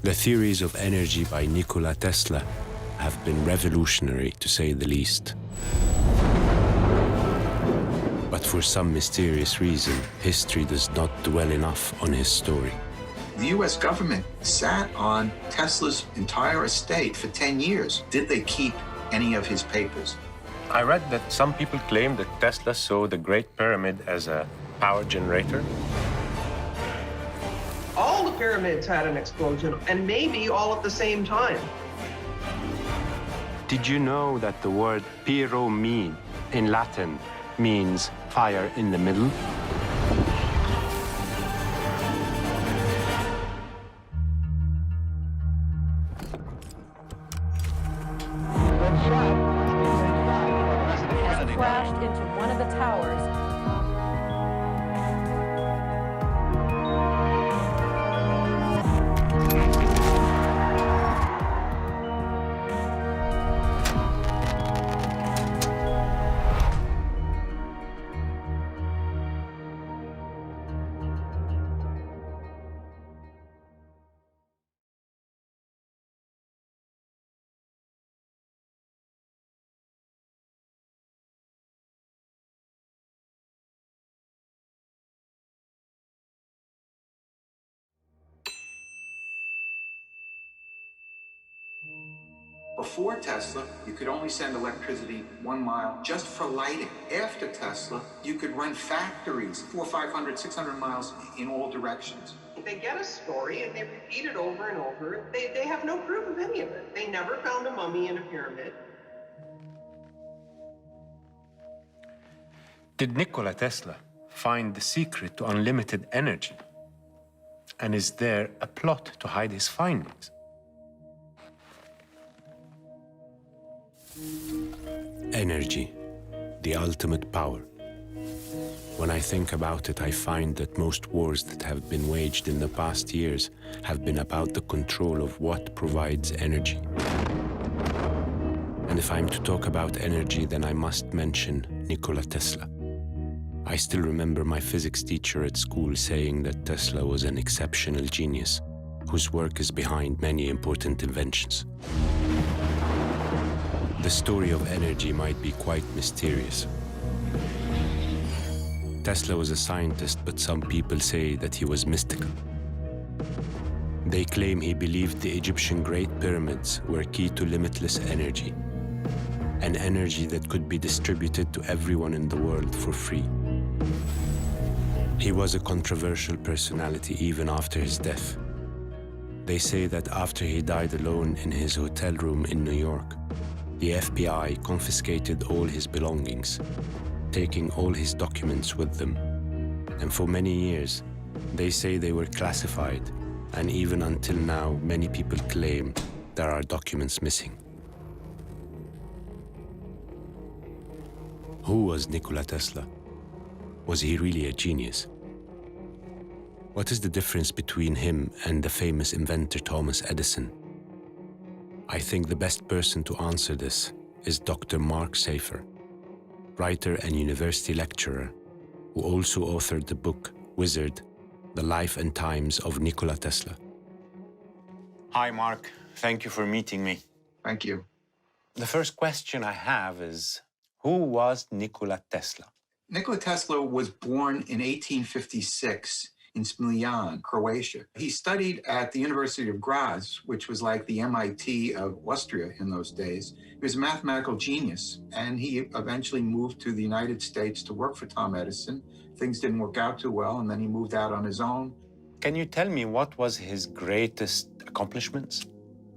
The theories of energy by Nikola Tesla have been revolutionary, to say the least. But for some mysterious reason, history does not dwell enough on his story. The US government sat on Tesla's entire estate for 10 years. Did they keep any of his papers? I read that some people claim that Tesla saw the Great Pyramid as a power generator. All the pyramids had an explosion, and maybe all at the same time. Did you know that the word pyromene in Latin means fire in the middle? Crashed into one of the towers. Before Tesla, you could only send electricity 1 mile just for lighting. After Tesla, you could run factories 400, 500, 600 miles in all directions. They get a story and they repeat it over and over. They have no proof of any of it. They never found a mummy in a pyramid. Did Nikola Tesla find the secret to unlimited energy? And is there a plot to hide his findings? Energy, the ultimate power. When I think about it, I find that most wars that have been waged in the past years have been about the control of what provides energy. And if I'm to talk about energy, then I must mention Nikola Tesla. I still remember my physics teacher at school saying that Tesla was an exceptional genius, whose work is behind many important inventions. The story of energy might be quite mysterious. Tesla was a scientist, but some people say that he was mystical. They claim he believed the Egyptian Great Pyramids were key to limitless energy, an energy that could be distributed to everyone in the world for free. He was a controversial personality even after his death. They say that after he died alone in his hotel room in New York, the FBI confiscated all his belongings, taking all his documents with them. And for many years, they say they were classified, and even until now, many people claim there are documents missing. Who was Nikola Tesla? Was he really a genius? What is the difference between him and the famous inventor Thomas Edison? I think the best person to answer this is Dr. Mark Safer, writer and university lecturer, who also authored the book Wizard: The Life and Times of Nikola Tesla. Hi, Mark. Thank you for meeting me. Thank you. The first question I have is, who was Nikola Tesla? Nikola Tesla was born in 1856 in Smiljan, Croatia. He studied at the University of Graz, which was like the MIT of Austria in those days. He was a mathematical genius, and he eventually moved to the United States to work for Tom Edison. Things didn't work out too well, and then he moved out on his own. Can you tell me what was his greatest accomplishments?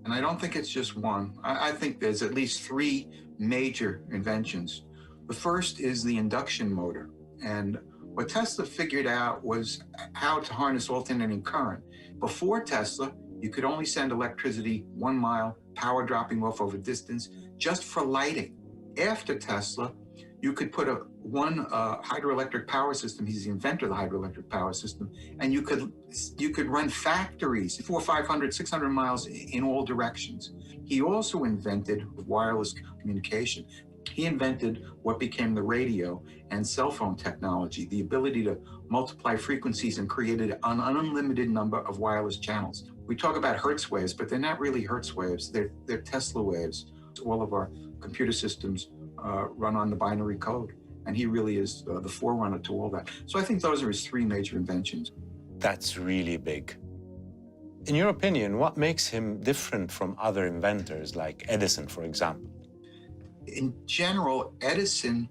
And I don't think it's just one. I think there's at least 3 major inventions. The first is the induction motor. And what Tesla figured out was how to harness alternating current. Before Tesla, you could only send electricity 1 mile, power dropping off over distance, just for lighting. After Tesla, you could put one hydroelectric power system. He's the inventor of the hydroelectric power system, and you could run factories 400, 500, 600 miles in all directions. He also invented wireless communication. He invented what became the radio and cell phone technology, the ability to multiply frequencies and created an unlimited number of wireless channels. We talk about Hertz waves, but they're not really Hertz waves. They're Tesla waves. All of our computer systems run on the binary code, and he really is the forerunner to all that. So I think those are his three major inventions. That's really big. In your opinion, what makes him different from other inventors like Edison, for example? In general, Edison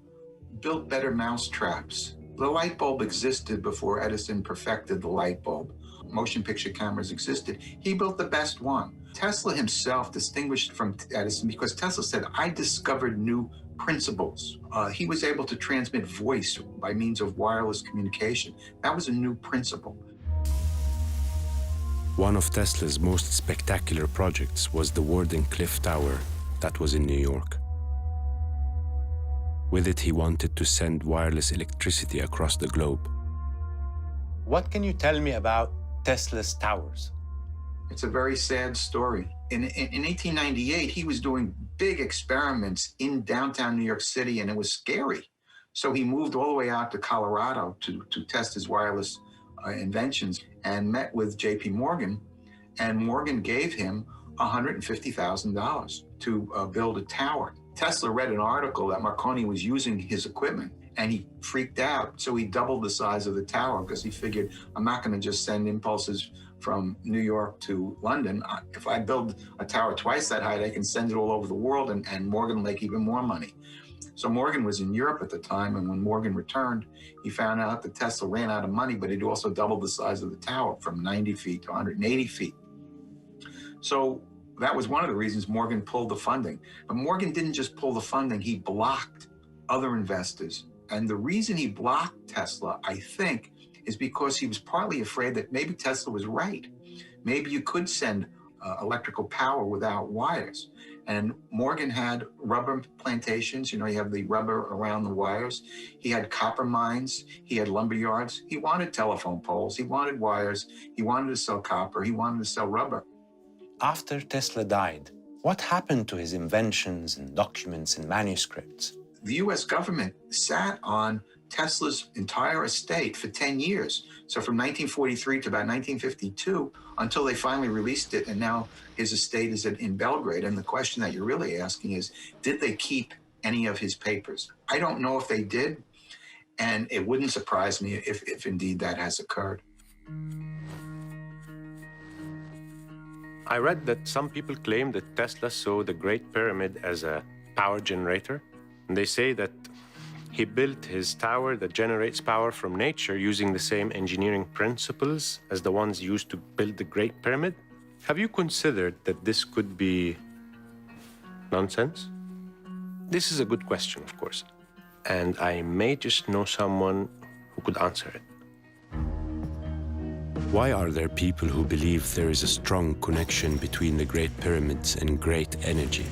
built better mousetraps. The light bulb existed before Edison perfected the light bulb. Motion picture cameras existed. He built the best one. Tesla himself distinguished from Edison because Tesla said, I discovered new principles. He was able to transmit voice by means of wireless communication. That was a new principle. One of Tesla's most spectacular projects was the Wardenclyffe Tower that was in New York. With it, he wanted to send wireless electricity across the globe. What can you tell me about Tesla's towers? It's a very sad story. In 1898, he was doing big experiments in downtown New York City, and it was scary. So he moved all the way out to Colorado to test his wireless inventions and met with J.P. Morgan, and Morgan gave him $150,000 to build a tower. Tesla read an article that Marconi was using his equipment, and he freaked out. So he doubled the size of the tower because he figured, I'm not going to just send impulses from New York to London. If I build a tower twice that height, I can send it all over the world, and Morgan will make even more money. So Morgan was in Europe at the time, and when Morgan returned, he found out that Tesla ran out of money, but he'd also doubled the size of the tower from 90 feet to 180 feet. So that was one of the reasons Morgan pulled the funding. But Morgan didn't just pull the funding, he blocked other investors. And the reason he blocked Tesla, I think, is because he was partly afraid that maybe Tesla was right. Maybe you could send electrical power without wires. And Morgan had rubber plantations, you have the rubber around the wires. He had copper mines, he had lumber yards. He wanted telephone poles, he wanted wires, he wanted to sell copper, he wanted to sell rubber. After Tesla died, what happened to his inventions and documents and manuscripts? The US government sat on Tesla's entire estate for 10 years. So from 1943 to about 1952, until they finally released it, and now his estate is in Belgrade. And the question that you're really asking is, did they keep any of his papers? I don't know if they did, and it wouldn't surprise me if indeed that has occurred. I read that some people claim that Tesla saw the Great Pyramid as a power generator. And they say that he built his tower that generates power from nature using the same engineering principles as the ones used to build the Great Pyramid. Have you considered that this could be nonsense? This is a good question, of course, and I may just know someone who could answer it. Why are there people who believe there is a strong connection between the Great Pyramids and great energy?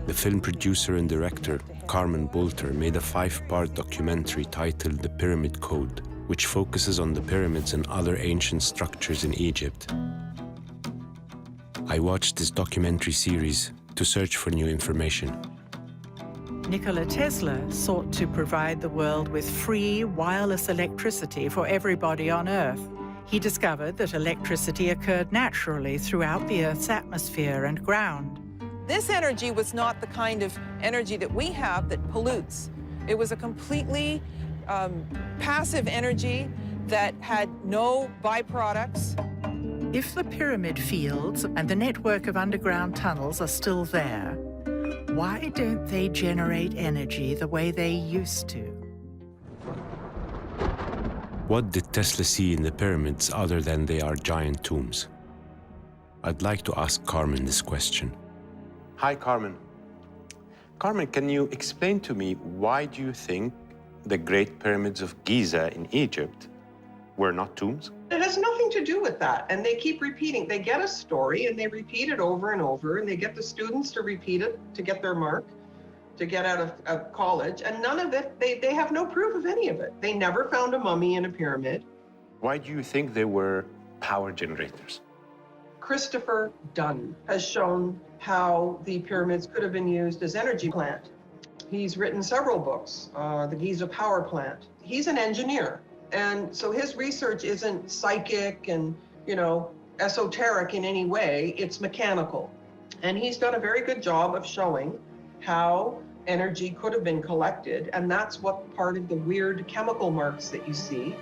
The film producer and director, Carmen Bolter, made a 5-part documentary titled The Pyramid Code, which focuses on the pyramids and other ancient structures in Egypt. I watched this documentary series to search for new information. Nikola Tesla sought to provide the world with free wireless electricity for everybody on Earth. He discovered that electricity occurred naturally throughout the Earth's atmosphere and ground. This energy was not the kind of energy that we have that pollutes. It was a completely passive energy that had no byproducts. If the pyramid fields and the network of underground tunnels are still there, why don't they generate energy the way they used to? What did Tesla see in the pyramids other than they are giant tombs? I'd like to ask Carmen this question. Hi, Carmen. Carmen, can you explain to me why do you think the Great Pyramids of Giza in Egypt were not tombs? It has nothing to do with that. And they keep repeating. They get a story and they repeat it over and over, and they get the students to repeat it to get their mark, to get out of college. And none of it, they have no proof of any of it. They never found a mummy in a pyramid. Why do you think they were power generators? Christopher Dunn has shown how the pyramids could have been used as energy plant. He's written several books, the Giza power plant. He's an engineer. And so his research isn't psychic and, esoteric in any way. It's mechanical. And he's done a very good job of showing how energy could have been collected. And that's what part of the weird chemical marks that you see.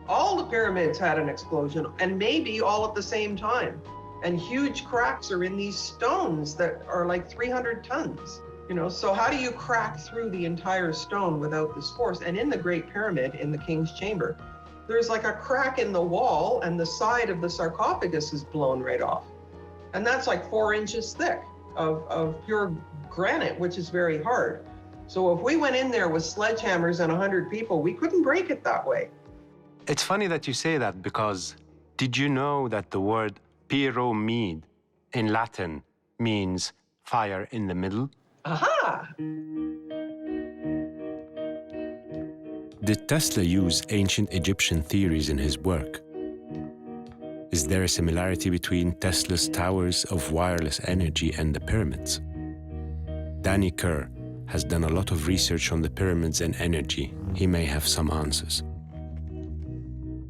All the pyramids had an explosion, and maybe all at the same time. And huge cracks are in these stones that are like 300 tons. So how do you crack through the entire stone without this force? And in the Great Pyramid, in the King's Chamber, there's like a crack in the wall, and the side of the sarcophagus is blown right off. And that's like 4 inches thick of pure granite, which is very hard. So if we went in there with sledgehammers and 100 people, we couldn't break it that way. It's funny that you say that, because did you know that the word pyramid in Latin means fire in the middle? Aha! Did Tesla use ancient Egyptian theories in his work? Is there a similarity between Tesla's towers of wireless energy and the pyramids? Danny Kerr has done a lot of research on the pyramids and energy. He may have some answers.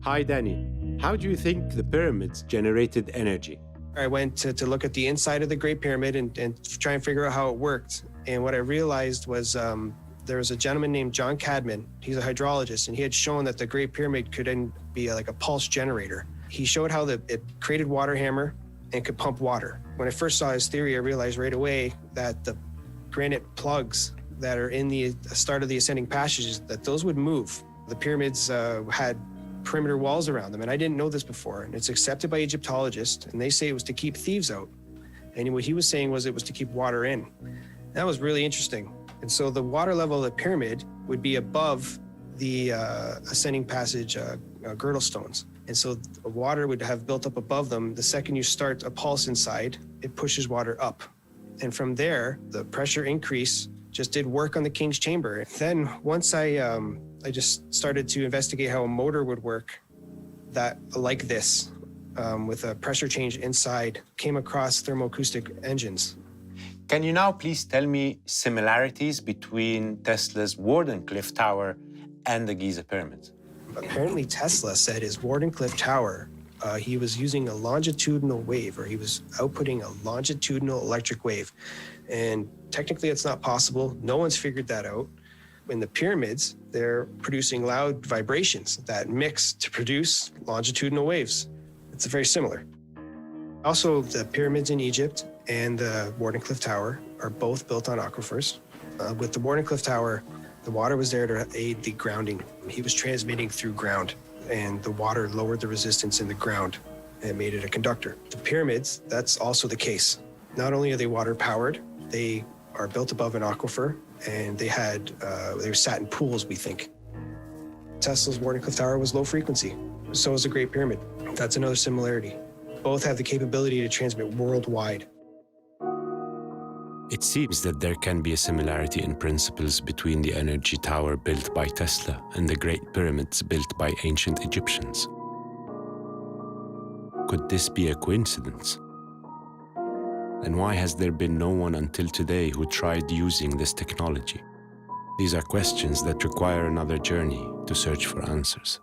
Hi, Danny. How do you think the pyramids generated energy? I went to look at the inside of the Great Pyramid and try and figure out how it worked. And what I realized was there was a gentleman named John Cadman. He's a hydrologist, and he had shown that the Great Pyramid could then be like a pulse generator. He showed how it created water hammer and could pump water. When I first saw his theory, I realized right away that the granite plugs that are in the start of the ascending passages, that those would move. The pyramids had perimeter walls around them, and I didn't know this before. And it's accepted by Egyptologists, and they say it was to keep thieves out. And what he was saying was it was to keep water in. That was really interesting. And so the water level of the pyramid would be above the ascending passage girdle stones. And so the water would have built up above them. The second you start a pulse inside, it pushes water up. And from there, the pressure increase just did work on the King's Chamber. Then once I just started to investigate how a motor would work that like this, with a pressure change inside, came across thermoacoustic engines. Can you now please tell me similarities between Tesla's Wardenclyffe Tower and the Giza pyramids? Apparently Tesla said his Wardenclyffe Tower, he was using a longitudinal wave, or he was outputting a longitudinal electric wave. And technically it's not possible. No one's figured that out. In the pyramids, they're producing loud vibrations that mix to produce longitudinal waves. It's very similar. Also, the pyramids in Egypt and the Wardenclyffe Tower are both built on aquifers. With the Wardenclyffe Tower, the water was there to aid the grounding. He was transmitting through ground, and the water lowered the resistance in the ground and made it a conductor. The pyramids, that's also the case. Not only are they water-powered, they are built above an aquifer, and they were sat in pools, we think. Tesla's Wardenclyffe Tower was low frequency. So is the Great Pyramid. That's another similarity. Both have the capability to transmit worldwide. It seems that there can be a similarity in principles between the energy tower built by Tesla and the Great Pyramids built by ancient Egyptians. Could this be a coincidence? And why has there been no one until today who tried using this technology? These are questions that require another journey to search for answers.